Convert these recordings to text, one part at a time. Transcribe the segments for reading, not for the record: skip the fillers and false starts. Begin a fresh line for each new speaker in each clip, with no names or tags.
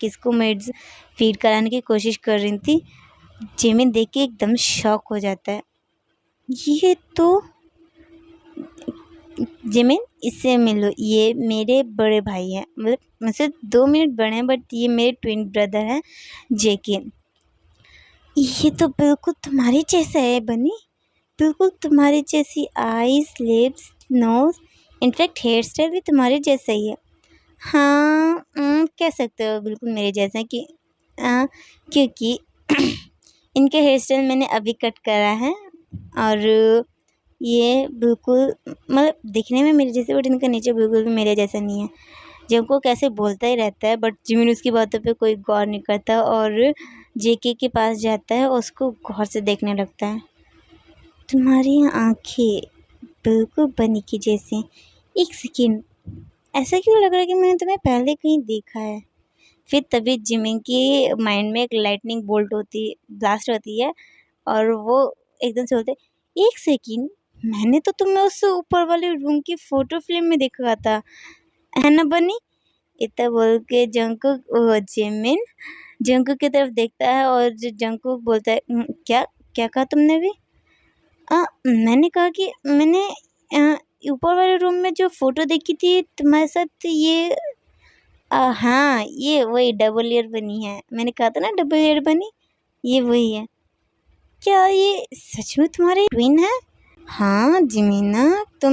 किसको maids feed कराने की कोशिश कर रही थी। जिमिन देख के एकदम शॉक हो जाता है। ये तो जिमिन, इससे मिलो, ये मेरे बड़े भाई हैं, मतलब मुझसे 2 मिनट बड़े हैं, बट ये मेरे ट्विन ब्रदर हैं जेके। ये तो बिल्कुल तुम्हारी जैसा है बनी, बिल्कुल तुम्हारी जैसी eyes, lips, nose, in fact hair style भी तुम्हारे जैसा ही है। हाँ, कह सकते हो बिल्कुल मेरे जैसा कि क्योंकि इनके हेयर स्टाइल मैंने अभी कट करा है और ये बिल्कुल मतलब दिखने में मेरे जैसे, बट इनका नेचर बिल्कुल भी मेरे जैसा नहीं है। जिनको कैसे बोलता ही रहता है, बट जिमिन उसकी बातों पे कोई गौर नहीं करता और जेके के पास जाता है और उसको गौर से देखने लगता है। तुम्हारी आंखें बिल्कुल बनी की जैसी। एक सेकेंड, ऐसा क्यों लग रहा है कि मैंने तुम्हें पहले कहीं देखा है। फिर तभी जिमिन के माइंड में एक लाइटनिंग ब्लास्ट होती है और वो एकदम से बोलते, एक सेकेंड, मैंने तो तुम्हें उस ऊपर वाले रूम की फोटो फ्रेम में देखा था, है ना बनी। इतना बोल के जिमिन जंकुक की तरफ देखता है और जंकुक बोलता है, क्या क्या कहा तुमने भी?" मैंने कहा कि मैंने ऊपर वाले रूम में जो फ़ोटो देखी थी तुम्हारे साथ, ये हाँ, ये वही डबल ईयर बनी है। मैंने कहा था ना डबल ईयर बनी, ये वही है। क्या ये सच में तुम्हारे ट्विन है? हाँ जिमीना, तुम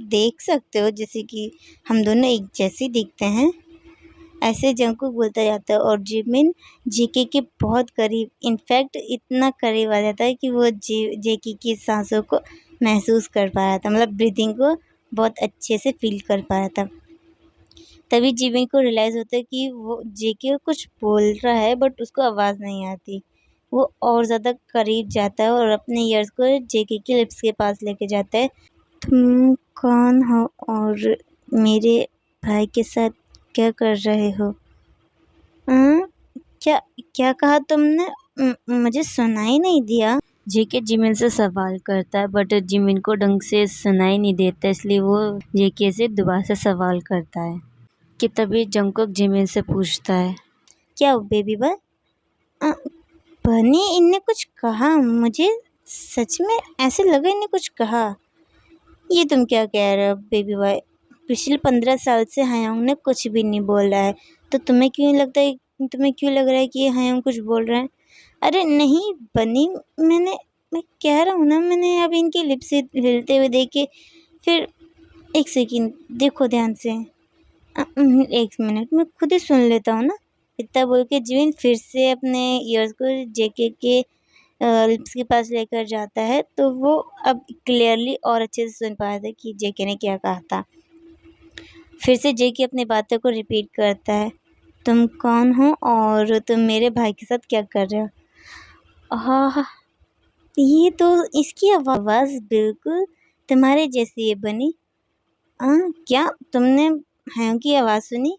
देख सकते हो जैसे कि हम दोनों एक जैसे दिखते हैं। ऐसे जंकुक बोलता जाता है और जिमिन जेके के बहुत करीब, इनफैक्ट इतना करीब आ जाता है कि वो जेके की सांसों को महसूस कर पा रहा था, मतलब ब्रीथिंग को बहुत अच्छे से फील कर पा रहा था। तभी जिमिन को रियलाइज़ होता है कि वो जेके कुछ बोल रहा है बट उसको आवाज़ नहीं आती। वो और ज़्यादा करीब जाता है और अपने ईयर्स को जेके की लिप्स के पास लेके जाता है। तुम कौन हो और मेरे भाई के साथ क्या कर रहे हो? क्या क्या कहा तुमने? मुझे सुनाई नहीं दिया। जेके जिमिन से सवाल करता है बट जिमिन को ढंग से सुनाई नहीं देता, इसलिए वो जेके से दोबारा से सवाल करता है कि तभी जंकुक जिमिन से पूछता है, क्या हो बेबी बॉय? बनी, इनने कुछ कहा? मुझे सच में ऐसे लगा इनने कुछ कहा। ये तुम क्या कह रहे हो बेबी बॉय? पिछले 15 साल से हयांग ने कुछ भी नहीं बोला है, तो तुम्हें क्यों लग रहा है कि ये हयांग कुछ बोल रहा है? अरे नहीं बनी, मैं कह रहा हूँ ना, मैंने अभी इनके लिप्स हिलते हुए देखे। फिर एक सेकेंड, देखो ध्यान से। एक मिनट, मैं खुद ही सुन लेता हूँ ना। इतना बोल के जिमिन फिर से अपने ईयर्स को जेके के लिप्स के पास लेकर जाता है, तो वो अब क्लियरली और अच्छे से सुन पा रहा था कि जेके ने क्या कहा था। फिर से जेके अपनी बातों को रिपीट करता है, तुम कौन हो और तुम मेरे भाई के साथ क्या कर रहे हो? हाँ, ये तो इसकी आवाज़ बिल्कुल तुम्हारे जैसी है बनी। क्या तुमने हयों की आवाज़ सुनी?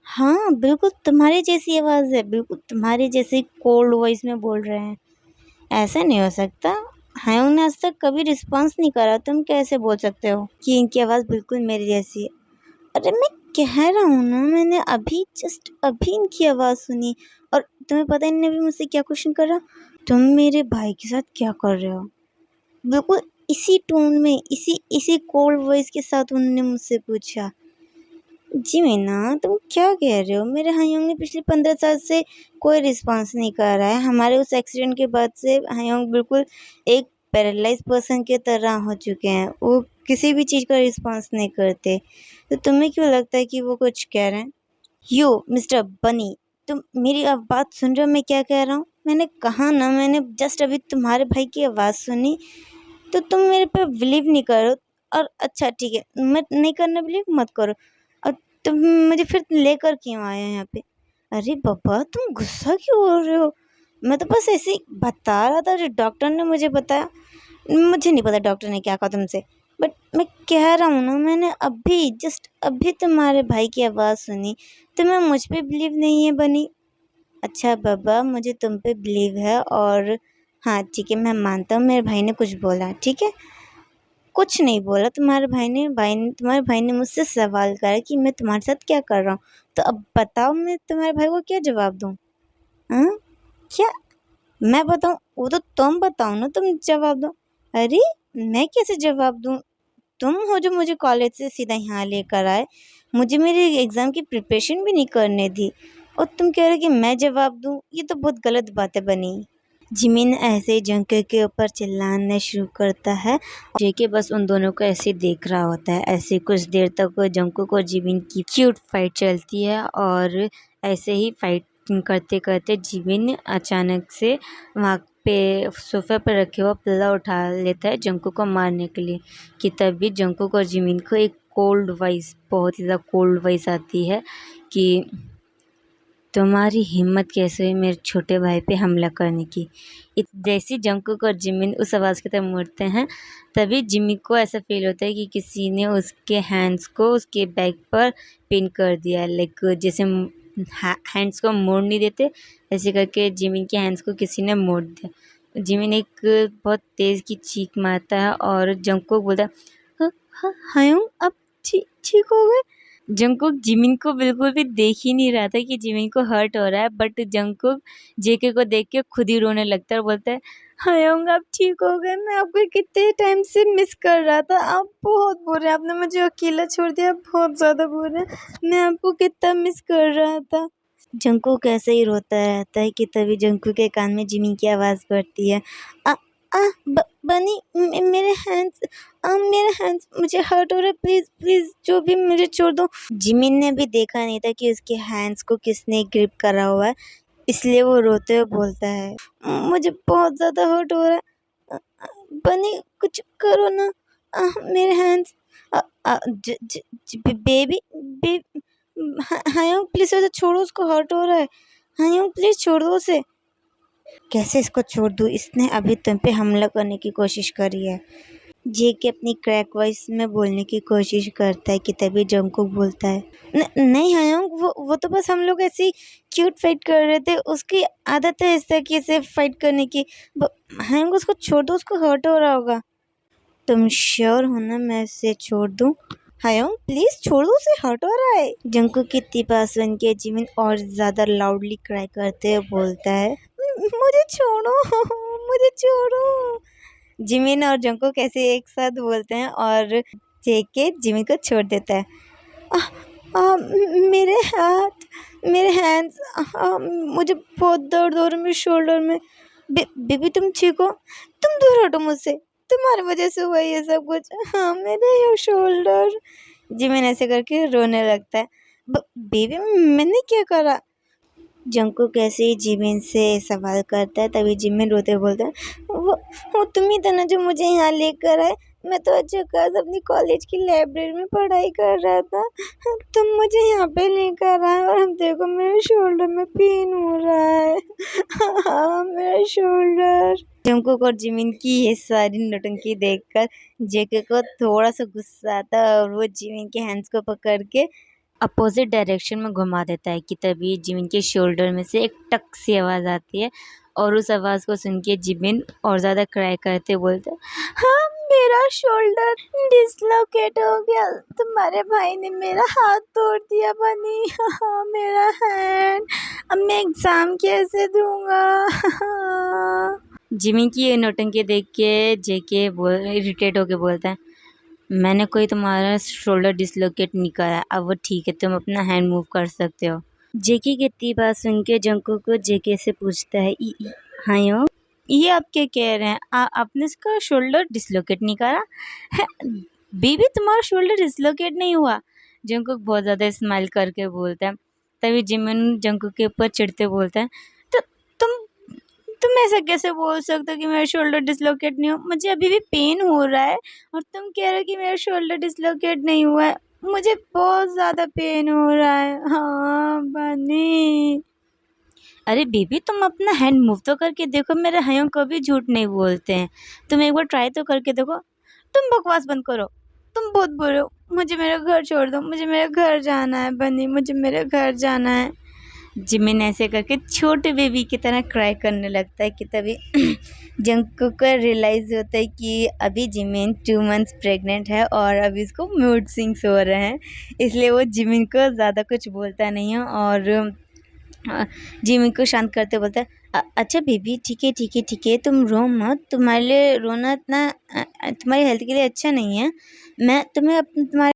हाँ, बिल्कुल तुम्हारे जैसी आवाज़ है, बिल्कुल तुम्हारे जैसे कोल्ड वॉइस में बोल रहे हैं। ऐसा नहीं हो सकता, हयों ने आज तक कभी रिस्पॉन्स नहीं करा, तुम कैसे बोल सकते हो कि इनकी आवाज़ बिल्कुल मेरी जैसी है? अरे मैं कह रहा हूँ ना, मैंने जस्ट अभी इनकी आवाज़ सुनी और तुम्हें पता है इन्होंने भी मुझसे क्या क्वेश्चन करा? तुम मेरे भाई के साथ क्या कर रहे हो? बिल्कुल इसी टोन में, इसी कोल्ड वॉइस के साथ उन्होंने मुझसे पूछा। जी मीना, तुम क्या कह रहे हो? मेरे हयोंग ने पिछले 15 साल से कोई रिस्पॉन्स नहीं कर रहा है। हमारे उस एक्सीडेंट के बाद से हयोंग बिल्कुल एक पैरालाइज पर्सन की तरह हो चुके हैं। वो किसी भी चीज़ का रिस्पॉन्स नहीं करते। तो तुम्हें क्यों लगता है कि वो कुछ कह रहे हैं? यो मिस्टर बनी, तुम मेरी अब बात सुन रहे हो मैं क्या कह रहा हूँ? मैंने कहा ना, मैंने जस्ट अभी तुम्हारे भाई की आवाज़ सुनी, तो तुम मेरे पे बिलीव नहीं करो। और अच्छा ठीक है, मैं नहीं करना बिलीव, मत करो। और तुम मुझे फिर लेकर क्यों आए हो यहाँ पे? अरे बाबा, तुम गुस्सा क्यों हो रहे हो? मैं तो बस ऐसे ही बता रहा था जो डॉक्टर ने मुझे बताया। मुझे नहीं पता डॉक्टर ने क्या कहा तुमसे, बट मैं कह रहा हूँ ना, मैंने जस्ट अभी तुम्हारे भाई की आवाज़ सुनी। तुम्हें मुझ पे बिलीव नहीं है बनी? अच्छा बाबा, मुझे तुम पे बिलीव है और हाँ ठीक है, मैं मानता हूँ मेरे भाई ने कुछ बोला, ठीक है। कुछ नहीं बोला। तुम्हारे भाई ने मुझसे सवाल करा कि मैं तुम्हारे साथ क्या कर रहा हूँ, तो अब बताओ मैं तुम्हारे भाई को क्या जवाब दूँ? हाँ, क्या मैं बताऊँ? वो तो तुम बताओ ना, तुम जवाब दो। अरे मैं कैसे जवाब दूँ? तुम हो जो मुझे कॉलेज से सीधा यहाँ लेकर आए, मुझे मेरे एग्ज़ाम की प्रिपरेशन भी नहीं करने दी, और तुम कह रहे हो कि मैं जवाब दूँ? ये तो बहुत गलत बातें बनी। जिमिन ऐसे ही जंको के ऊपर चिल्लाना शुरू करता है। जेके बस उन दोनों को ऐसे ही देख रहा होता है। ऐसे कुछ देर तक जंकुक और जिमिन की क्यूट फाइट चलती है, और ऐसे ही फाइट करते करते जिमिन अचानक से वहाँ पे सोफे पर रखे हुआ पिल्ला उठा लेता है जंकुक को मारने के लिए। कि तभी जंकुक और जिमिन को एक कोल्ड वॉइस, बहुत ही ज़्यादा कोल्ड वॉइस आती है कि तुम्हारी हिम्मत कैसे हुई मेरे छोटे भाई पे हमला करने की। जैसे जंकुक और जिमिन उस आवाज़ की तरफ मुड़ते हैं, तभी जिमी को ऐसा फील होता है कि किसी ने उसके हैंड्स को उसके बैक पर पिन कर दिया। लाइक जैसे हैंड्स को मोड़ नहीं देते, ऐसे करके जिमिन के हैंड्स को किसी ने मोड़ दिया। जिमिन एक बहुत तेज़ की चीख मारता है और जंकुक बोलता है, हायोंग अब ठीक हो गए। जंकुक जिमिन को बिल्कुल भी देख ही नहीं रहा था कि जिमिन को हर्ट हो रहा है, बट जंकुक जेके को देख के खुद ही रोने लगता है और बोलता है, हायोंग आप ठीक हो गए, मैं आपको कितने टाइम से मिस कर रहा था, आप बहुत बुरे हैं, आपने मुझे अकेला छोड़ दिया, बहुत ज़्यादा बुरे हैं, मैं आपको कितना मिस कर रहा था। जंकुक ऐसे ही रोता रहता है कि तभी जंकुक के कान में जिमिन की आवाज़ पड़ती है, आ आ बनी मेरे हैंड्स मुझे हर्ट हो रहा है, प्लीज़ प्लीज़ जो भी मुझे छोड़ दो। जिमिन ने भी देखा नहीं था कि उसके हैंड्स को किसने ग्रिप करा हुआ है, इसलिए वो रोते हुए बोलता है, मुझे बहुत ज़्यादा हर्ट हो रहा है, अ, अ, बनी कुछ करो ना, मेरे हैंड्स, बेबी हायोंग प्लीज़ उसे छोड़ो, उसको हर्ट हो रहा है, हायोंग प्लीज़ छोड़ दो उसे। कैसे इसको छोड़ दूँ, इसने अभी तुम पे हमला करने की कोशिश करी है। जेके अपनी क्रैक वॉइस में बोलने की कोशिश करता है कि तभी जंकुक बोलता है, नहीं हायोंग, वो तो बस हम लोग ऐसे ही क्यूट फाइट कर रहे थे, उसकी आदत है इस तरीके से फाइट करने की, हायोंग उसको छोड़ दो, उसको हर्ट हो रहा होगा। तुम श्योर हो ना मैं इसे छोड़ दूँ? हायोंग प्लीज़ छोड़ दो, उसे हर्ट हो रहा है। जंकुक की इतनी बात सुन के जिमिन और ज़्यादा लाउडली क्राई करते हुए बोलता है, मुझे छोड़ो मुझे छोड़ो। जिमिन और जंकुक ऐसे एक साथ बोलते हैं और जेके जिमिन को छोड़ देता है। मेरे हाथ, मेरे हैंड्स, मुझे बहुत दर्द हो रहा है मेरे शोल्डर में। बेबी तुम ठीक हो? तुम दूर हटो मुझसे, तुम्हारी वजह से हुआ ये सब कुछ। हाँ मेरे शोल्डर। जिमिन ऐसे करके रोने लगता है। बेबी मैंने क्या करा? जंकुक ऐसे ही जिमिन से सवाल करता है, तभी जिमिन रोते हुए बोलता है, वो तुम ही था ना जो मुझे यहाँ लेकर आए, मैं तो अच्छा खास अपनी कॉलेज की लाइब्रेरी में पढ़ाई कर रहा था, तुम मुझे यहाँ पे लेकर आए और हम देखो मेरे शोल्डर में पेन हो रहा है। हाँ मेरा शोल्डर। जंकुक और जिमिन की ये सारी नौटंकी देखकर जेके को थोड़ा सा गुस्सा आता है और वो जिमिन के हैंड्स को पकड़ के अपोजिट डायरेक्शन में घुमा देता है। कि तभी जिमिन के शोल्डर में से एक टक सी आवाज़ आती है, और उस आवाज़ को सुन के जिमिन और ज़्यादा क्राई करते बोलते, हाँ मेरा शोल्डर डिसलोकेट हो गया, तुम्हारे भाई ने मेरा हाथ तोड़ दिया बनी। हाँ मेरा हैंड, अब मैं एग्ज़ाम कैसे दूंगा? जिमिन की ये नौटंकी देख के जेके इरिटेट होके बोलता है, मैंने कोई तुम्हारा शोल्डर डिसलोकेट नहीं करा, अब वो ठीक है, तुम अपना हैंड मूव कर सकते हो। जेके की इतनी बात सुन के जंकुक को जेके से पूछता है, हायो ये आप क्या कह रहे हैं? आपने इसका शोल्डर डिसलोकेट नहीं करा है? बेबी तुम्हारा शोल्डर डिसलोकेट नहीं हुआ। जंकुक बहुत ज़्यादा स्माइल करके बोलता है। तभी जिमिन जंकुक के ऊपर चिढ़ते बोलता है, तो तुम तुम ऐसा कैसे बोल सकते हो कि मेरा शोल्डर डिसलोकेट नहीं हो? मुझे अभी भी पेन हो रहा है और तुम कह रहे हो कि मेरा शोल्डर डिसलोकेट नहीं हुआ है। मुझे बहुत ज़्यादा पेन हो रहा है। हाँ बनी। अरे बेबी तुम अपना हैंड मूव तो करके देखो, मेरे हायों कभी झूठ नहीं बोलते हैं, तुम एक बार ट्राई तो करके देखो। तुम बकवास बंद करो, तुम बहुत बुरे हो, मुझे मेरा घर छोड़ दो, मुझे मेरा घर जाना है बनी, मुझे मेरे घर जाना है। जिमिन ऐसे करके छोटे बेबी की तरह क्राई करने लगता है कि तभी जंगकुक को रियलाइज़ होता है कि अभी जिमिन 2 मंथ्स प्रेग्नेंट है और अभी इसको मूड स्विंग्स हो रहे हैं, इसलिए वो जिमिन को ज़्यादा कुछ बोलता नहीं है और जिमिन को शांत करते बोलता है, अच्छा बेबी ठीक है तुम रो मत, तुम्हारे लिए रोना इतना तुम्हारी हेल्थ के लिए अच्छा नहीं है। मैं तुम्हें तुम्हारे